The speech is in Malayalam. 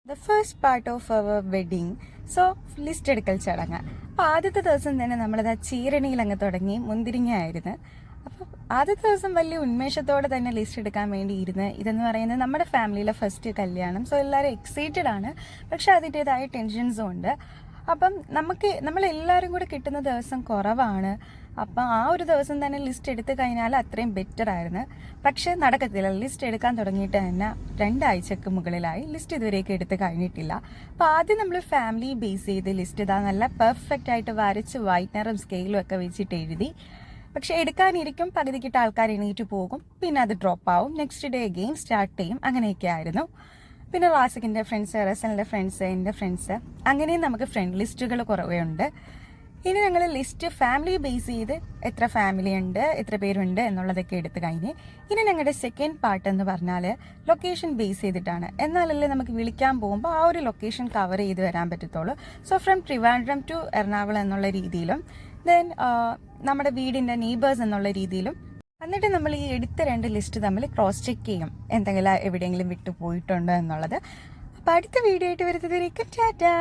The first part of our wedding. So list എടുക്കൽ ചടങ്ങ്. അപ്പോൾ ആദ്യത്തെ ദിവസം തന്നെ നമ്മളത് ചീരണിയിൽ അങ്ങ് തുടങ്ങി മുന്തിരിങ്ങയായിരുന്നു. അപ്പോൾ ആദ്യത്തെ ദിവസം വലിയ ഉന്മേഷത്തോടെ തന്നെ ലിസ്റ്റ് എടുക്കാൻ വേണ്ടി ഇരുന്ന് ഇതെന്ന് പറയുന്നത് നമ്മുടെ ഫാമിലിയിലെ ഫസ്റ്റ് കല്യാണം. സോ എല്ലാവരും എക്സൈറ്റഡ് ആണ്, പക്ഷെ അതിൻ്റെതായ ടെൻഷൻസും ഉണ്ട്. അപ്പം നമ്മളെല്ലാവരും കൂടെ കിട്ടുന്ന ദിവസം കുറവാണ്. അപ്പം ആ ഒരു ദിവസം തന്നെ ലിസ്റ്റ് എടുത്തു കഴിഞ്ഞാൽ അത്രയും ബെറ്റർ ആയിരുന്നു. പക്ഷെ നടക്കത്തില്ല. ലിസ്റ്റ് എടുക്കാൻ തുടങ്ങിയിട്ട് തന്നെ 2 ആഴ്ചക്ക് മുകളിലായി. ലിസ്റ്റ് ഇതുവരെയൊക്കെ എടുത്ത് കഴിഞ്ഞിട്ടില്ല. അപ്പോൾ ആദ്യം നമ്മൾ ഫാമിലി ബേസ് ചെയ്ത് ലിസ്റ്റ് ഇതാ നല്ല പെർഫെക്റ്റ് ആയിട്ട് വരച്ച് വൈറ്റ്നറും സ്കെയിലും ഒക്കെ വെച്ചിട്ട് എഴുതി. പക്ഷെ എടുക്കാനിരിക്കും, പകുതിക്കിട്ട് ആൾക്കാർ എണീറ്റ് പോകും, പിന്നെ അത് ഡ്രോപ്പ് ആവും, നെക്സ്റ്റ് ഡേ അഗെയിൻ സ്റ്റാർട്ട് ചെയ്യും. അങ്ങനെയൊക്കെ ആയിരുന്നു. പിന്നെ റാസിക്കിൻ്റെ ഫ്രണ്ട്സ്, റസലിൻ്റെ ഫ്രണ്ട്സ്, എൻ്റെ ഫ്രണ്ട്സ്, അങ്ങനെയും നമുക്ക് ഫ്രണ്ട് ലിസ്റ്റുകൾ കുറവേ ഉണ്ട്. ഇനി ഞങ്ങൾ ലിസ്റ്റ് ഫാമിലി ബേസ് ചെയ്ത് എത്ര ഫാമിലി ഉണ്ട്, എത്ര പേരുണ്ട് എന്നുള്ളതൊക്കെ എടുത്ത് കഴിഞ്ഞ് ഇനി ഞങ്ങളുടെ സെക്കൻഡ് പാർട്ട് എന്ന് പറഞ്ഞാൽ ലൊക്കേഷൻ ബേസ് ചെയ്തിട്ടാണ്. എന്നാലല്ലേ നമുക്ക് വിളിക്കാൻ പോകുമ്പോൾ ആ ഒരു ലൊക്കേഷൻ കവർ ചെയ്ത് വരാൻ പറ്റത്തുള്ളൂ. So from Trivandrum to Ernakulam എന്നുള്ള രീതിയിലും ദെൻ നമ്മുടെ വീടിൻ്റെ നെയ്ബേഴ്സ് എന്നുള്ള രീതിയിലും. എന്നിട്ട് നമ്മൾ ഈ എടുത്ത 2 ലിസ്റ്റ് തമ്മിൽ ക്രോസ് ചെക്ക് ചെയ്യും, എന്തെങ്കിലും എവിടെയെങ്കിലും വിട്ടു പോയിട്ടുണ്ടോ എന്നുള്ളത്. അപ്പോൾ അടുത്ത വീഡിയോ ആയിട്ട് വരുന്നതിലേക്കും ടാറ്റാ.